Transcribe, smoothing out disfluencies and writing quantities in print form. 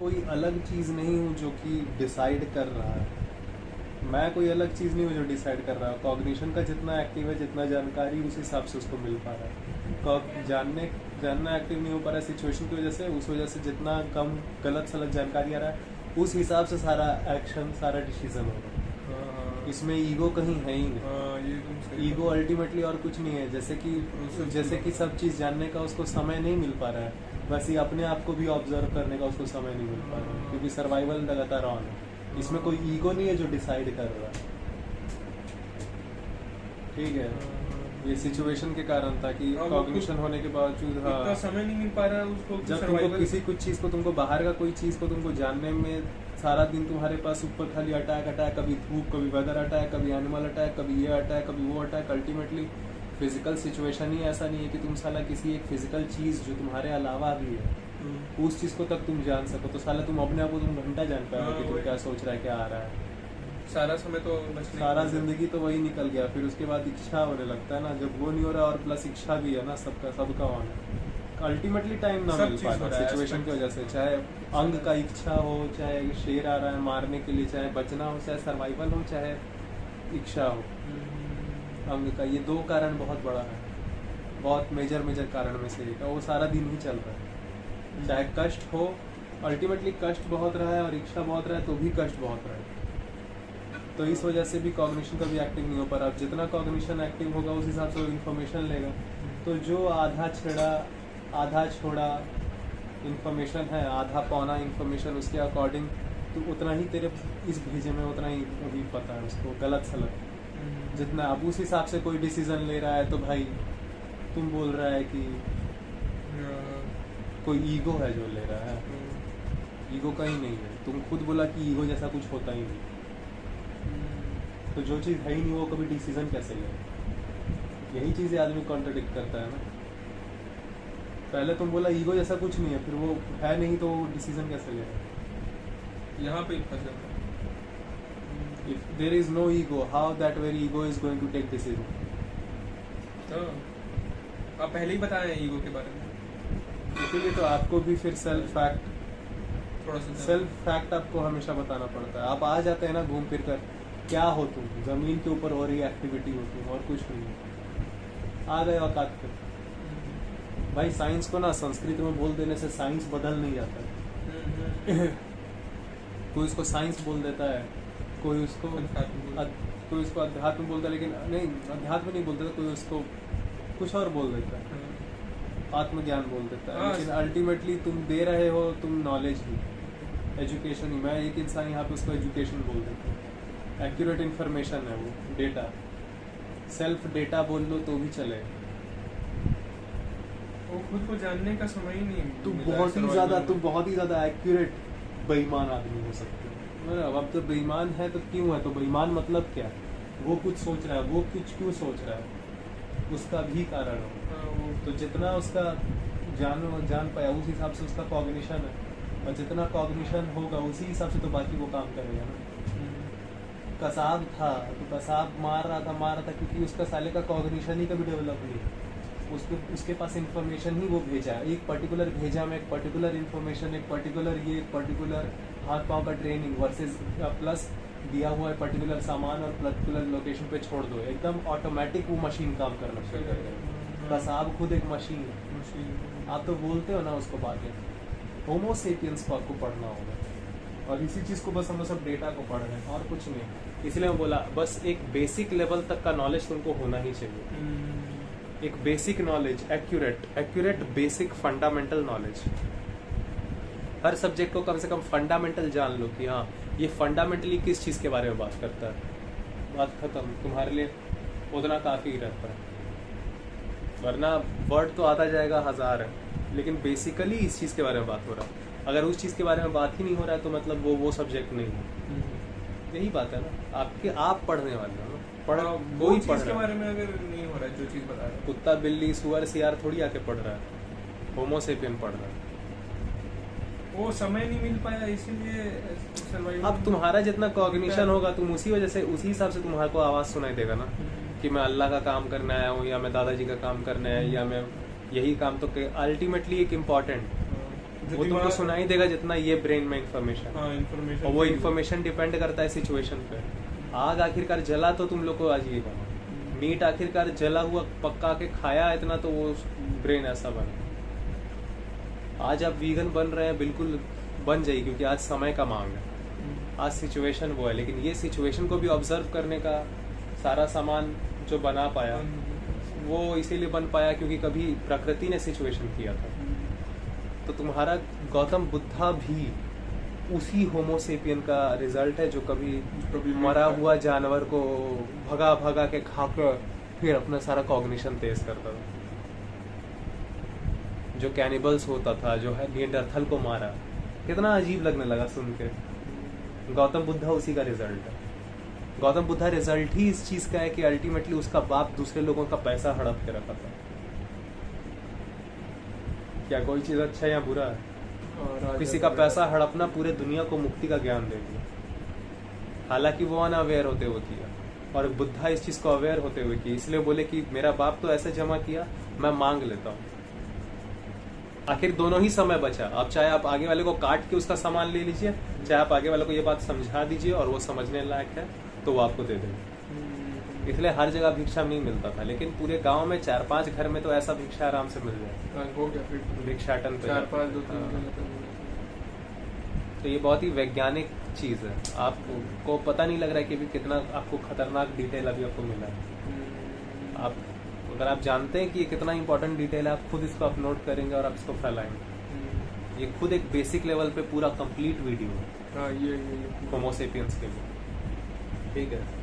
कोई अलग चीज़ नहीं हूँ जो कि डिसाइड कर रहा है। मैं कोई अलग चीज़ नहीं हूँ जो डिसाइड कर रहा है। कॉग्निशन का जितना एक्टिव है, जितना जानकारी, उस हिसाब से उसको मिल पा रहा है। जानना एक्टिव नहीं हो पा रहा है सिचुएशन की वजह से, उस वजह से जितना कम गलत सलत जानकारी आ रहा है उस हिसाब से सारा एक्शन, सारा डिसीजन हो रहा है। हाँ, इसमें ईगो कहीं है ही नहीं। हाँ, ये तुम सही ईगो अल्टीमेटली और कुछ नहीं है। जैसे कि सब चीज़ जानने का उसको समय नहीं मिल पा रहा है, बस ये अपने आप को भी ऑब्जर्व करने का उसको समय नहीं मिल पा रहा है, क्योंकि सर्वाइवल लगातार ऑन है। इसमें कोई ईगो नहीं है जो डिसाइड कर रहा है। ठीक है, ये सिचुएशन के कारण था कि कॉग्निशन होने के बावजूद इतना समय नहीं मिल पा रहा है उसको कि जब तुमको survival- किसी कुछ चीज़ को, तुमको बाहर का कोई चीज़ को तुमको जानने में सारा दिन तुम्हारे पास ऊपर खाली अटैक, कभी धूप, कभी वेदर अटैक, कभी एनिमल अटैक, कभी ये अटैक, कभी वो अटैक। अल्टीमेटली फिजिकल सिचुएशन ही ऐसा नहीं है कि तुम साला किसी एक फिजिकल चीज़ जो तुम्हारे अलावा भी है उस चीज़ को तक तुम जान सको, तो साला तुम अपने आप को तुम घंटा जान पाओगे कि तुम वही। क्या सोच रहा है, क्या आ रहा है। सारा समय तो बचने सारा जिंदगी तो वही निकल गया। फिर उसके बाद इच्छा होने लगता है ना, जब वो नहीं हो रहा और प्लस इच्छा भी है ना, सबका ऑन है। अल्टीमेटली टाइम ना सब मिल चीज़ हो पाता रहा है सिचुएशन की वजह से, चाहे अंग का इच्छा हो, चाहे शेर आ रहा है मारने के लिए, चाहे बचना हो, चाहे सर्वाइवल हो, चाहे इच्छा हो। अंग का ये 2 कारण बहुत बड़ा है, बहुत मेजर कारण में से एक है। वो सारा दिन ही चल रहा है, चाहे कष्ट हो, अल्टीमेटली कष्ट बहुत रहा है और इच्छा बहुत रहा है तो भी कष्ट बहुत रहा है। तो इस वजह से भी कॉग्निशन कभी एक्टिव नहीं हो पा रहा। अब जितना कॉग्निशन एक्टिव होगा उस हिसाब से वो इन्फॉर्मेशन लेगा। तो जो आधा छोड़ा इन्फॉर्मेशन है, आधा पौना इन्फॉर्मेशन, उसके अकॉर्डिंग तो उतना ही तेरे इस भेजे में उतना ही अभी पता है उसको, गलत सलत जितना। अब उस हिसाब से कोई डिसीजन ले रहा है तो भाई तुम बोल रहा है कि कोई ईगो है जो ले रहा है। ईगो कहीं नहीं है। तुम खुद बोला कि ईगो जैसा कुछ होता ही नहीं। तो जो चीज़ है ही नहीं वो कभी डिसीजन कैसे ले? यही चीज़ें आदमी कॉन्ट्रडिक्ट करता है ना। पहले तुम बोला ईगो जैसा कुछ नहीं है, फिर वो है नहीं तो डिसीजन कैसे ले? यहाँ पे फंस जाता है। If there is no ego, how that very ego is going to take decision? तो आप पहले ही बताए हैं ईगो के बारे में। इसीलिए तो आपको भी फिर सेल्फ थोड़ा फैक्ट आपको हमेशा बताना पड़ता है। आप आ जाते हैं ना घूम फिर कर, क्या हो तुम, जमीन के ऊपर हो रही एक्टिविटी हो तुम, और कुछ नहीं। आ गए औकात पे। भाई साइंस को ना संस्कृत में बोल देने से साइंस बदल नहीं जाता। कोई उसको साइंस बोल देता है, कोई उसको अध्यात्म बोलता है, लेकिन नहीं, अध्यात्म नहीं बोलता, कोई उसको कुछ और बोल देता है, आत्मज्ञान बोल देता है। लेकिन अल्टीमेटली तुम दे रहे हो तुम नॉलेज ही, एजुकेशन ही। मैं एक इंसान यहाँ पे उसको एजुकेशन बोल देता हूँ। एक्यूरेट इन्फॉर्मेशन है वो, डेटा, सेल्फ डेटा बोल लो तो भी चले। वो खुद को जानने का समय ही नहीं। तू बहुत ही ज्यादा एक्यूरेट बेईमान आदमी हो सकते हो। अब तो बेईमान है तो क्यों है? तो बेईमान मतलब क्या? वो कुछ सोच रहा है, वो कुछ क्यों सोच रहा है, उसका भी कारण हो। तो जितना उसका जान पाया उस हिसाब से उसका कॉग्निशन है, और जितना कॉग्निशन होगा उसी हिसाब से तो बाकी वो काम करेगा ना। कसाब था तो कसाब मार रहा था क्योंकि उसका साले का कॉग्निशन ही कभी डेवलप नहीं। उसके पास इंफॉर्मेशन ही वो भेजा है, एक पर्टिकुलर भेजा में एक पर्टिकुलर इन्फॉर्मेशन, एक पर्टिकुलर हाथ पाँव का ट्रेनिंग वर्सेस प्लस दिया हुआ है पर्टिकुलर सामान और पर्टिकुलर लोकेशन पे छोड़ दो, एकदम ऑटोमेटिक वो मशीन काम करना शुरू कर देगा। कसाब खुद एक मशीन है। आप तो बोलते हो ना उसको बातें। होमो सेपियंस को आपको पढ़ना होगा, और इसी चीज़ को बस हम सब डेटा को पढ़ रहे हैं और कुछ नहीं। इसलिए मैं बोला बस एक बेसिक लेवल तक का नॉलेज तुमको होना ही चाहिए। एक basic knowledge, accurate basic fundamental knowledge. हर सब्जेक्ट को कम से कम फंडामेंटल जान लो कि हाँ ये फंडामेंटली किस चीज़ के बारे में बात करता है। बात खत्म। तुम्हारे लिए उतना काफ़ी रहता है, वरना वर्ड तो आता जाएगा 1000 है, लेकिन बेसिकली इस चीज़ के बारे में बात हो रहा है। अगर उस चीज़ के बारे में बात ही नहीं हो रहा है तो मतलब वो सब्जेक्ट नहीं है। यही बात है ना। आप पढ़ने वाले हो, कोई पढ़ के बारे में अगर नहीं हो रहा है, जो चीज़ बता रहा है, कुत्ता बिल्ली सुअर सियार थोड़ी आके पढ़ रहा है, होमो सेपियन पढ़ रहा है। वो समय नहीं मिल पाया इसीलिए। अब तुम्हारा जितना कॉग्निशन होगा तुम उसी वजह से, उसी हिसाब से तुम्हारे को आवाज़ सुनाई देगा ना कि मैं अल्लाह का काम करने आया हूँ, या मैं दादाजी का काम करने आया, या मैं यही काम। तो अल्टीमेटली एक इम्पॉर्टेंट वो तुमको सुनाई देगा जितना ये ब्रेन में इंफॉर्मेशन। हाँ, इन्फॉर्मेशन। और वो इंफॉर्मेशन डिपेंड करता है सिचुएशन पे। आग आखिरकार जला तो तुम लोग को अजीब है, मीट आखिरकार जला हुआ पक्का के खाया इतना तो वो ब्रेन ऐसा बना। आज आप वीगन बन रहे हैं, बिल्कुल बन जाइए, क्योंकि आज समय का मांग है, आज सिचुएशन वो है। लेकिन ये सिचुएशन को भी ऑब्जर्व करने का सारा सामान जो बना पाया वो इसीलिए बन पाया क्योंकि कभी प्रकृति ने सिचुएशन किया था। तो तुम्हारा गौतम बुद्धा भी उसी होमोसेपियन का रिजल्ट है जो कभी मरा हुआ जानवर को भगा भगा के खाकर फिर अपना सारा कॉग्निशन तेज करता था। जो कैनिबल्स होता था, जो है निएंडरथल को मारा, कितना अजीब लगने लगा सुन के। गौतम बुद्धा उसी का रिजल्ट है। गौतम बुद्धा रिजल्ट ही इस चीज का है कि अल्टीमेटली उसका बाप दूसरे लोगों का पैसा हड़प के रखा था। क्या कोई चीज अच्छा या बुरा है? किसी का पैसा हड़पना पूरे दुनिया को मुक्ति का ज्ञान दे दिया। हालांकि वो अनअवेयर होते हुए किया, और बुद्धा इस चीज को अवेयर होते हुए किया, इसलिए बोले कि मेरा बाप तो ऐसे जमा किया, मैं मांग लेता हूँ। आखिर दोनों ही समय बचा। अब चाहे आप आगे वाले को काट के उसका सामान ले लीजिए, चाहे आप आगे वाले को ये बात समझा दीजिए और वो समझने लायक है तो वो आपको दे देंगे। इसलिए हर जगह भिक्षा नहीं मिलता था, लेकिन पूरे गांव में 4-5 घर में तो ऐसा भिक्षा आराम से मिल जाए। हो गया फिर भिक्षाटन पे 4-5 2-3 तो ये बहुत ही वैज्ञानिक चीज है। आपको पता नहीं लग रहा है कि भी कितना आपको खतरनाक डिटेल अभी आपको मिला है। आप अगर आप जानते हैं कि ये कितना इंपॉर्टेंट डिटेल है, आप खुद इसको अपलोड करेंगे और आप इसको फैलाएंगे। ये खुद एक बेसिक लेवल पे पूरा कंप्लीट वीडियो है हाँ, ये होमो सेपियंस के लिए। ठीक है।